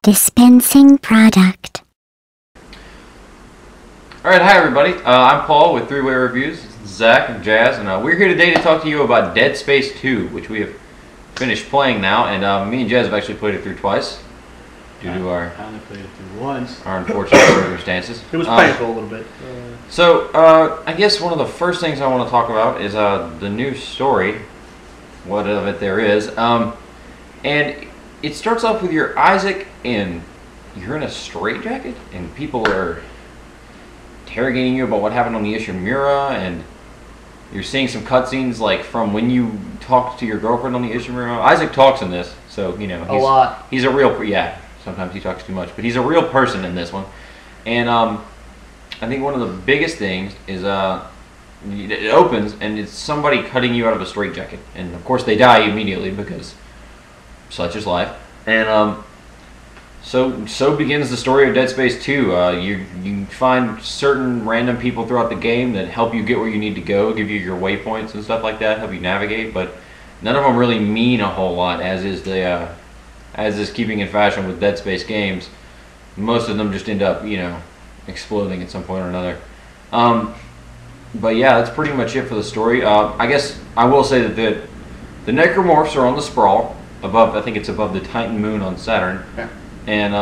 Dispensing product. Alright, hi everybody. I'm Paul with ThreeWayReviews. Zach and Jazz, and we're here today to talk to you about Dead Space 2, which we have finished playing now, and me and Jazz have actually played it through twice due to our I only played it through once. Our unfortunate circumstances. It was painful a little bit. I guess one of the first things I want to talk about is the new story, what of it there is, and it starts off with your Isaac, and you're in a straitjacket, and people are interrogating you about what happened on the Ishimura, and you're seeing some cutscenes like from when you talked to your girlfriend on the Ishimura. Isaac talks in this, so you know A lot. He's a real sometimes he talks too much, but he's a real person in this one, and I think one of the biggest things is it opens and it's somebody cutting you out of a straitjacket, and of course they die immediately because such is life, and So begins the story of Dead Space 2. You find certain random people throughout the game that help you get where you need to go, give you your waypoints and stuff like that, help you navigate, but none of them really mean a whole lot, as is keeping in fashion with Dead Space games. Most of them just end up, exploding at some point or another. But yeah, that's pretty much it for the story. I guess I will say that the necromorphs are on the Sprawl, I think it's above the Titan moon on Saturn. Yeah. And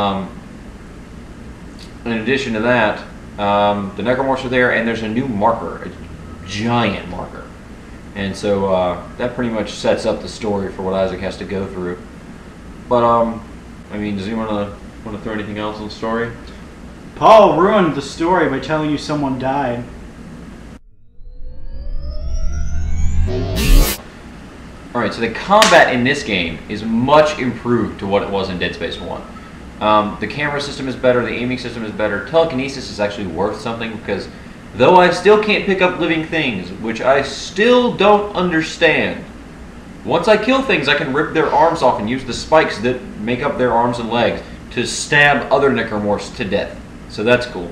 in addition to that, the necromorphs are there, and there's a new marker, a giant marker. And so that pretty much sets up the story for what Isaac has to go through. But, I mean, does anyone want to throw anything else on the story? Paul ruined the story by telling you someone died. Alright, so the combat in this game is much improved to what it was in Dead Space 1. The camera system is better, the aiming system is better. Telekinesis is actually worth something because though I still can't pick up living things, which I still don't understand, once I kill things I can rip their arms off and use the spikes that make up their arms and legs to stab other necromorphs to death. So that's cool.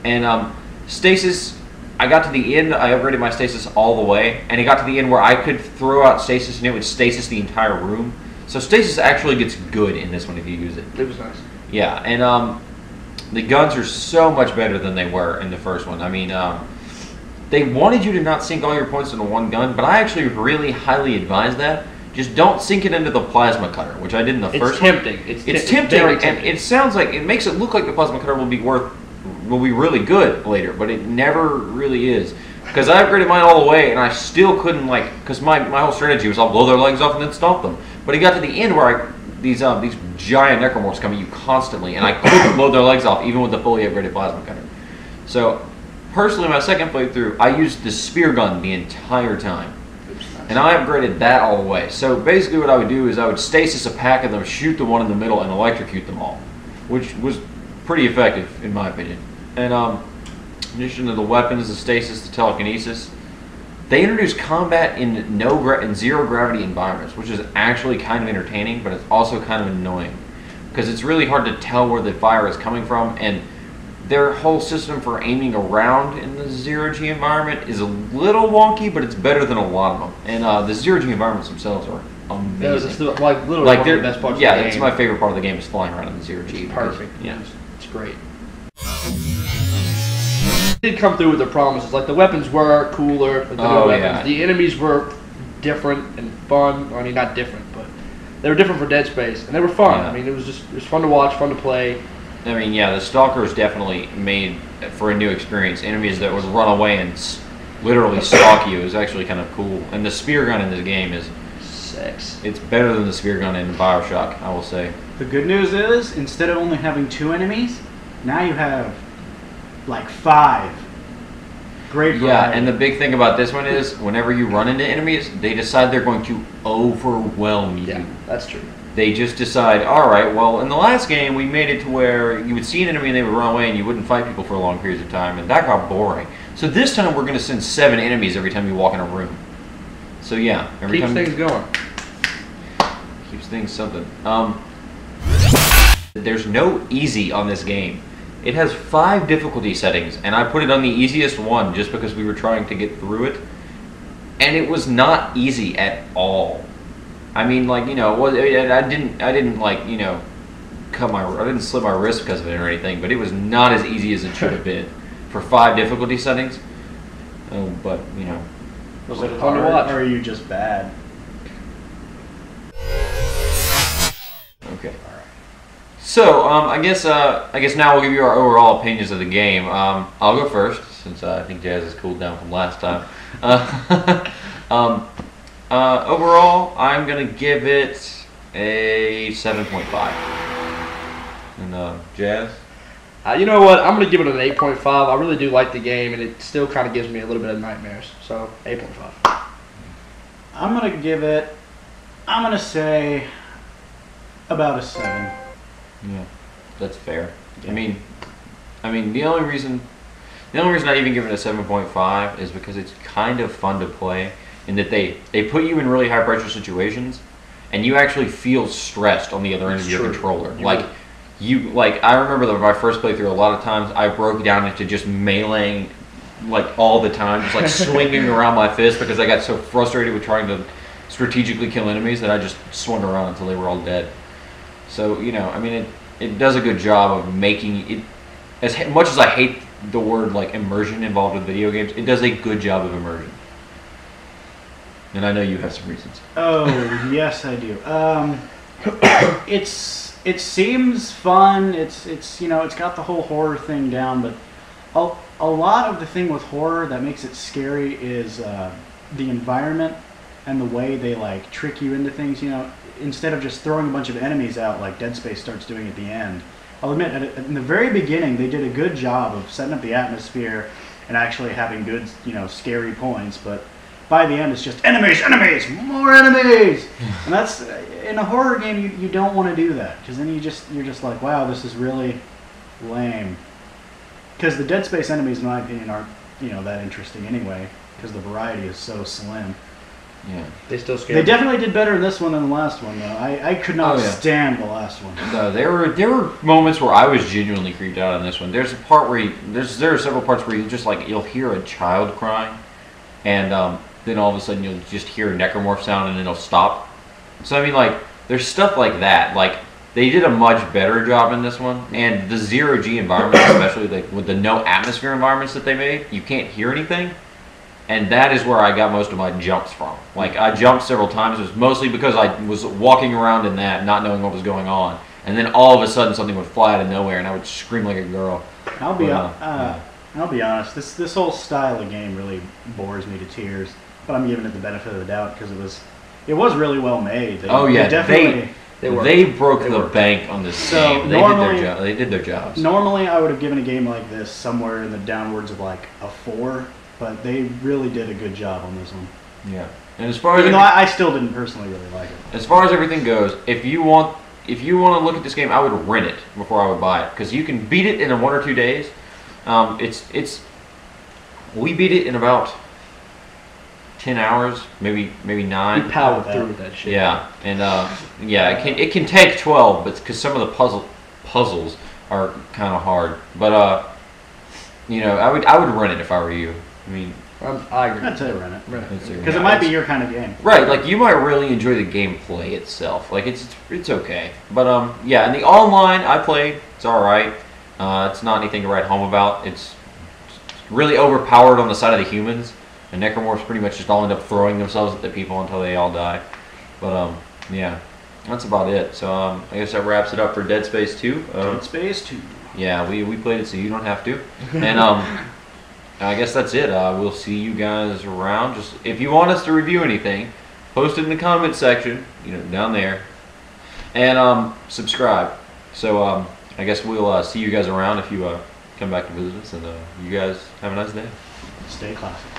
And stasis, I got to the end, I upgraded my stasis all the way, and it got to the end where I could throw out stasis and it would stasis the entire room. So stasis actually gets good in this one if you use it. It was nice. Yeah, and the guns are so much better than they were in the first one. I mean, they wanted you to not sink all your points into one gun, but I actually really highly advise that. Just don't sink it into the plasma cutter, which I did in the first one. It's tempting, and it sounds like, it makes it look like the plasma cutter will be really good later, but it never really is. Because I upgraded mine all the way, and I still couldn't, because my whole strategy was I'll blow their legs off and then stomp them. But it got to the end where these giant necromorphs come at you constantly, and I couldn't blow their legs off even with the fully upgraded plasma cutter. So, personally, my second playthrough, I used the spear gun the entire time. And I upgraded that all the way. So basically what I would do is I would stasis a pack of them, shoot the one in the middle, and electrocute them all. Which was pretty effective, in my opinion. And in addition to the weapons, the stasis, the telekinesis, they introduced combat in zero gravity environments, which is actually kind of entertaining, but it's also kind of annoying. Because it's really hard to tell where the fire is coming from, and their whole system for aiming around in the zero-G environment is a little wonky, but it's better than a lot of them. And the zero-G environments themselves are amazing. Yeah, it's literally one of the best parts of the game. Yeah, it's my favorite part of the game is flying around in the zero-G. Perfect. Yeah. It's great. Did come through with their promises. Like the weapons were cooler. Like yeah. The enemies were different and fun. I mean, not different, but they were different for Dead Space, and they were fun. Yeah. I mean, it was fun to watch, fun to play. I mean, yeah, the stalkers definitely made for a new experience. Enemies that would run away and literally stalk you is actually kind of cool. And the spear gun in this game is sex. It's better than the spear gun in BioShock, I will say. The good news is, instead of only having 2 enemies, now you have like 5. Great variety. Yeah, and the big thing about this one is, whenever you run into enemies, they decide they're going to overwhelm you. Yeah, that's true. They just decide, alright, well, in the last game, we made it to where you would see an enemy and they would run away and you wouldn't fight people for long periods of time, and that got boring. So this time we're going to send 7 enemies every time you walk in a room. So yeah. Keeps things going. Keeps things something. There's no easy on this game. It has 5 difficulty settings, and I put it on the easiest one just because we were trying to get through it. And it was not easy at all. I mean, like, I didn't like, I didn't slip my wrist because of it or anything, but it was not as easy as it should have been for 5 difficulty settings. But you know, Was it Or fun to watch? are you just bad? okay. So I guess now we'll give you our overall opinions of the game. I'll go first since I think Jazz has cooled down from last time. Overall, I'm gonna give it a 7.5. And Jazz? You know what? I'm going to give it an 8.5. I really do like the game, and it still kind of gives me a little bit of nightmares. So, 8.5. I'm gonna give it. I'm gonna say about a 7. Yeah, that's fair. I mean, the only reason I even give it a 7.5 is because it's kind of fun to play in that they put you in really high pressure situations, and you actually feel stressed on the other end of your controller. I remember my first playthrough. A lot of times I broke down into just meleeing, like all the time, just like swinging around my fist because I got so frustrated with trying to strategically kill enemies that I just swung around until they were all dead. So you know, I mean, it does a good job of making it. As much as I hate the word like immersion involved with video games, it does a good job of immersion. And I know you have some reasons. Oh yes, I do. It seems fun. It's you know, it's got the whole horror thing down, but a lot of the thing with horror that makes it scary is the environment and the way they like trick you into things. You know, instead of just throwing a bunch of enemies out like Dead Space starts doing at the end. I'll admit, in the very beginning, they did a good job of setting up the atmosphere and actually having good, you know, scary points. But by the end, it's just enemies, enemies, more enemies, and that's in a horror game. You don't want to do that because then you're just like, wow, this is really lame. Because the Dead Space enemies, in my opinion, aren't that interesting anyway because the variety is so slim. Yeah, They still scare They me. definitely did better in this one than the last one, though. I could not Oh, yeah. stand the last one. No, there were moments where I was genuinely creeped out on this one. There's a part where there are several parts where you just like you'll hear a child crying, and then all of a sudden you'll just hear a necromorph sound and then it'll stop. So I mean, like there's stuff like that. Like they did a much better job in this one, and the 0G environment, especially like with the no atmosphere environments that they made, you can't hear anything. And that is where I got most of my jumps from. Like, I jumped several times. It was mostly because I was walking around in that, not knowing what was going on. And then all of a sudden, something would fly out of nowhere, and I would scream like a girl. I'll be honest. This whole style of game really bores me to tears. But I'm giving it the benefit of the doubt because it was really well made. They broke the bank on this game. They did their jobs. Normally, I would have given a game like this somewhere in the downwards of like a 4. But they really did a good job on this one. Yeah, and as far as I still didn't personally really like it. As far as everything goes, if you want to look at this game, I would rent it before I would buy it because you can beat it in 1 or 2 days. We beat it in about 10 hours, maybe 9. You powered through that shit. Yeah, and it can take 12, but because some of the puzzles are kind of hard. But I would rent it if I were you. I mean, I agree. I'd say rent it. Because Because it might be your kind of game. right, like you might really enjoy the gameplay itself. Like it's okay, but and the online I played, it's all right. It's not anything to write home about. It's really overpowered on the side of the humans, and necromorphs pretty much just all end up throwing themselves at the people until they all die. But that's about it. So I guess that wraps it up for Dead Space 2. Dead Space 2. Yeah, we played it so you don't have to, and I guess that's it. We'll see you guys around. Just if you want us to review anything, post it in the comment section, down there, and subscribe. So I guess we'll see you guys around if you come back to visit us, and you guys have a nice day. Stay classic.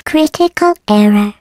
Critical error.